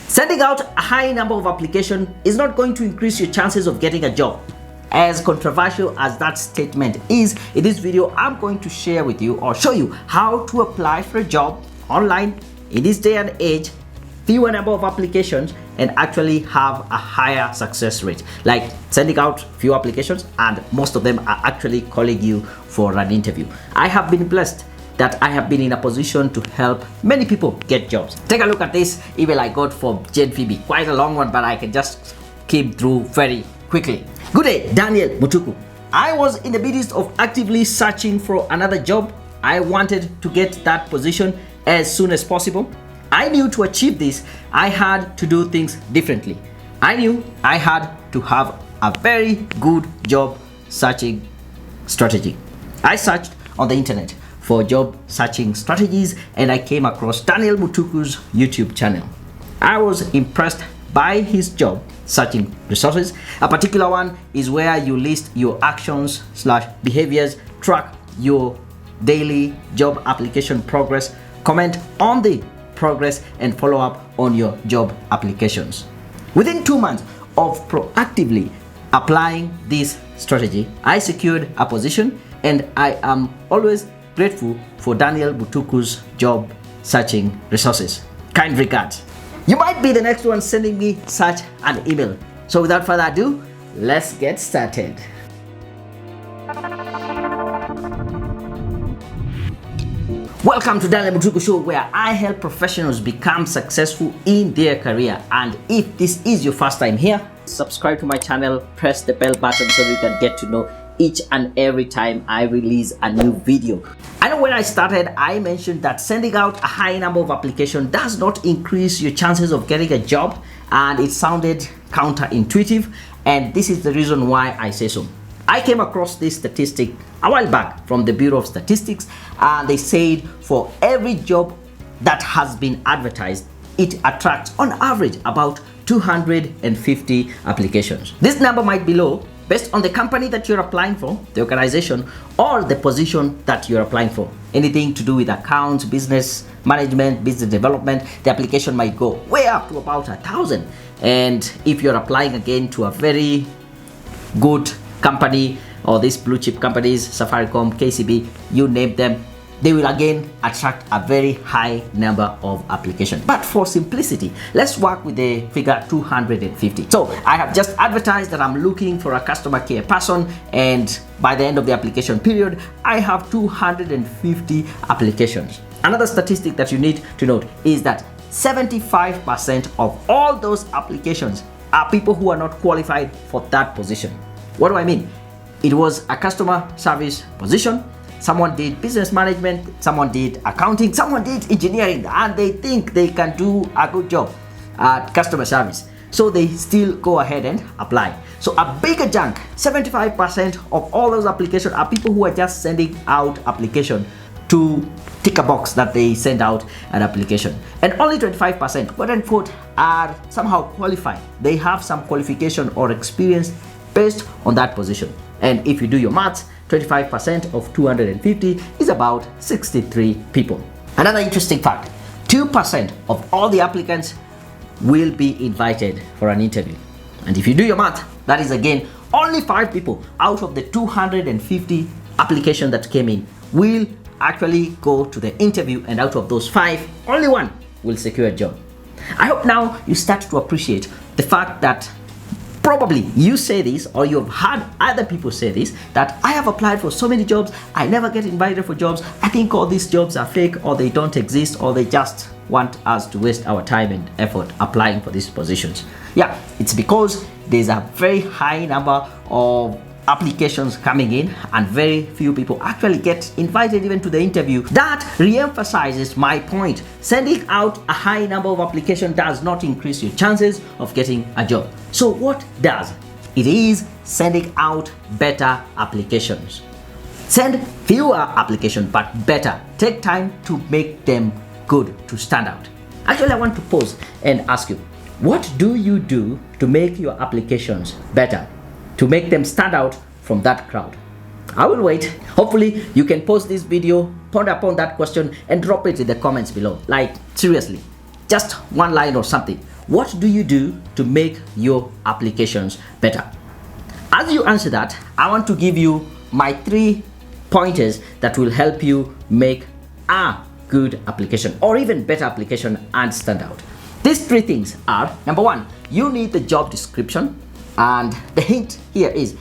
Sending out a high number of applications is not going to increase your chances of getting a job. As controversial as that statement is, in this video I'm going to share with you or show you how to apply for a job online in this day and age, fewer number of applications, and actually have a higher success rate. Like sending out few applications and most of them are actually calling you for an interview. I have been blessed that I have been in a position to help many people get jobs. Take a look at this email I got from Jane Phoebe. Quite a long one, but I can just keep through very quickly. Good day, Daniel Mutuku. I was in the midst of actively searching for another job. I wanted to get that position as soon as possible. I knew to achieve this, I had to do things differently. I knew I had to have a very good job searching strategy. I searched on the internet for job searching strategies and I came across Daniel Mutuku's YouTube channel. I was impressed by his job searching resources. A particular one is where you list your actions/behaviors, track your daily job application progress, comment on the progress, and follow up on your job applications. Within 2 months of proactively applying this strategy, I secured a position, and I am always grateful for Daniel Mutuku's job searching resources. Kind regards. You might be the next one sending me such an email. So without further ado, let's get started. Welcome to Daniel Mutuku Show, where I help professionals become successful in their career. And if this is your first time here, subscribe to my channel, press the bell button so you can get to know each and every time I release a new video. I know when I started, I mentioned that sending out a high number of applications does not increase your chances of getting a job, and it sounded counterintuitive, and this is the reason why I say so. I came across this statistic a while back from the Bureau of Statistics, and they said for every job that has been advertised, it attracts on average about 250 applications. This number might be low based on the company that you're applying for, the organization, or the position that you're applying for. Anything to do with accounts, business management, business development, the application might go way up to about 1,000. And if you're applying again to a very good company, or these blue chip companies, Safaricom, KCB, you name them, they will again attract a very high number of applications. But for simplicity, let's work with the figure 250. So I have just advertised that I'm looking for a customer care person, and by the end of the application period, I have 250 applications. Another statistic that you need to note is that 75% of all those applications are people who are not qualified for that position. What do I mean? It was a customer service position. Someone did business management, someone did accounting, someone did engineering, and they think they can do a good job at customer service. So they still go ahead and apply. So a bigger chunk, 75% of all those applications are people who are just sending out application to tick a box that they send out an application. And only 25%, quote unquote, are somehow qualified. They have some qualification or experience based on that position. And if you do your maths, 25% of 250 is about 63 people. Another interesting fact, 2% of all the applicants will be invited for an interview. And if you do your math, that is again only 5 people out of the 250 applications that came in will actually go to the interview, and out of those 5, only 1 will secure a job. I hope now you start to appreciate the fact that probably you say this, or you've heard other people say this, that I have applied for so many jobs, I never get invited for jobs, I think all these jobs are fake, or they don't exist, or they just want us to waste our time and effort applying for these positions. Yeah, it's because there's a very high number of applications coming in and very few people actually get invited even to the interview. That re-emphasizes my point. Sending out a high number of applications does not increase your chances of getting a job. So what does? It is sending out better applications. Send fewer applications, but better. Take time to make them good, to stand out. Actually, I want to pause and ask you, what do you do to make your applications better, to make them stand out from that crowd? I will wait. Hopefully you can pause this video, ponder upon that question, and drop it in the comments below. Like seriously, just one line or something. what do you do to make your applications better? As you answer that, I want to give you my 3 pointers that will help you make a good application or even better application and stand out. These 3 things are: number 1, you need the job description. And the hint here is,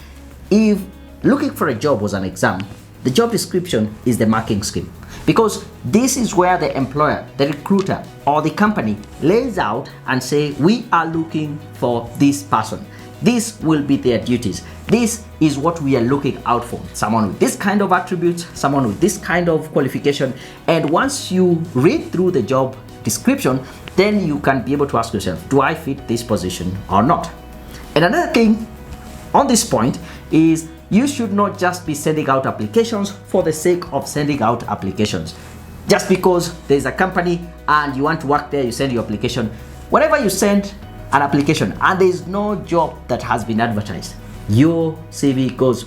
if looking for a job was an exam, the job description is the marking scheme, because this is where the employer, the recruiter, or the company lays out and say, we are looking for this person. This will be their duties. This is what we are looking out for. Someone with this kind of attributes, someone with this kind of qualification. And once you read through the job description, then you can be able to ask yourself, do I fit this position or not? And another thing on this point is, you should not just be sending out applications for the sake of sending out applications. Just because there's a company and you want to work there, you send your application. Whenever you send an application and there's no job that has been advertised, your CV goes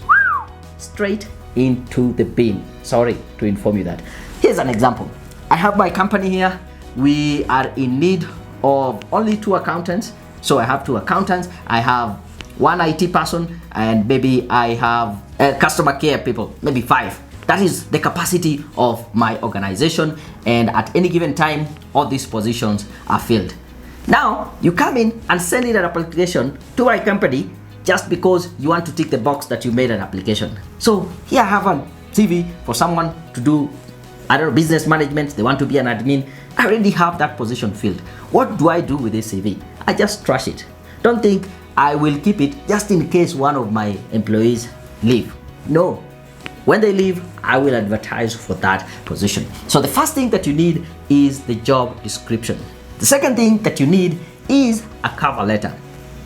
straight into the bin. Sorry to inform you that. Here's an example. I have my company here. We are in need of only 2 accountants. So I have 2 accountants, I have 1 IT person, and maybe I have customer care people, maybe 5. That is the capacity of my organization, and at any given time, all these positions are filled. Now, you come in and send in an application to my company just because you want to tick the box that you made an application. So here I have a CV for someone to do, I don't know, business management. They want to be an admin. I already have that position filled. What do I do with this CV? I just trash it. Don't think I will keep it just in case one of my employees leave. No. When they leave, I will advertise for that position. So the first thing that you need is the job description. The second thing that you need is a cover letter.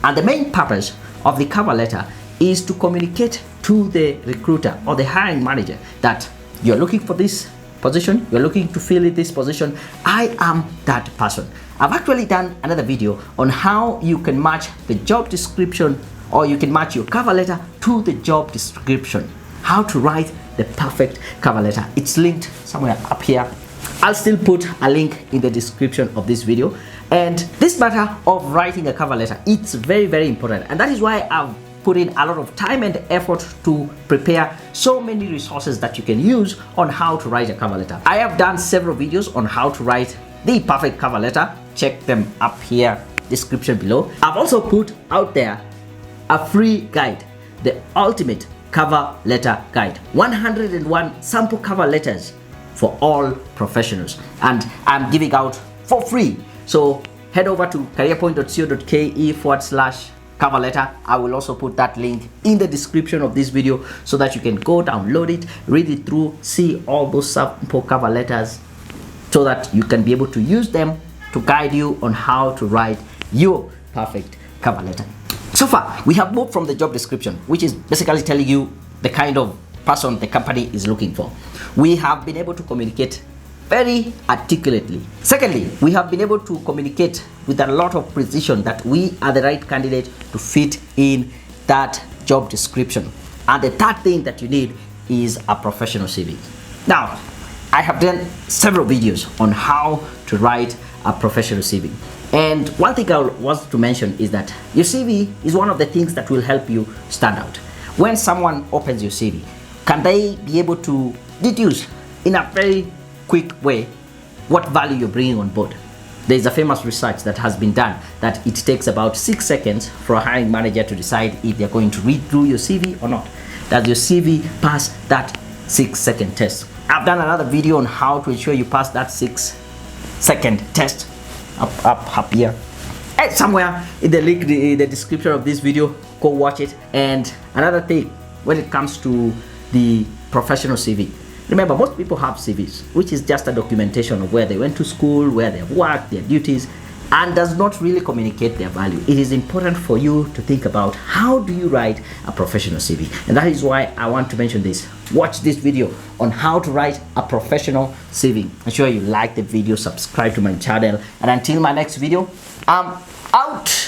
And the main purpose of the cover letter is to communicate to the recruiter or the hiring manager that you're looking for this position, you're looking to fill in this position. I am that person. I've actually done another video on how you can match the job description, or you can match your cover letter to the job description. How to write the perfect cover letter. It's linked somewhere up here. I'll still put a link in the description of this video. And this matter of writing a cover letter, it's very, very important. And that is why I've put in a lot of time and effort to prepare so many resources that you can use on how to write a cover letter. I have done several videos on how to write the perfect cover letter. Check them up here, description below. I've also put out there a free guide, the ultimate cover letter guide. 101 sample cover letters for all professionals. And I'm giving out for free. So head over to careerpoint.co.ke/cover letter. I will also put that link in the description of this video so that you can go download it, read it through, see all those sample cover letters so that you can be able to use them to guide you on how to write your perfect cover letter. So far, we have moved from the job description, which is basically telling you the kind of person the company is looking for. We have been able to communicate very articulately. Secondly, we have been able to communicate with a lot of precision that we are the right candidate to fit in that job description. And the third thing that you need is a professional CV. Now, I have done several videos on how to write a professional CV. And one thing I want to mention is that your CV is one of the things that will help you stand out. When someone opens your CV, can they be able to deduce in a very quick way what value you're bringing on board? There's a famous research that has been done that it takes about 6 seconds for a hiring manager to decide if they're going to read through your CV or not. Does your CV pass that 6-second test? I've done another video on how to ensure you pass that 6-second test up here. And somewhere in the link in the description of this video, go watch it. And another thing, when it comes to the professional CV, remember, most people have CVs, which is just a documentation of where they went to school, where they've worked, their duties, and does not really communicate their value. It is important for you to think about how do you write a professional CV. And that is why I want to mention this. Watch this video on how to write a professional CV. Ensure you like the video, subscribe to my channel, and until my next video, I'm out.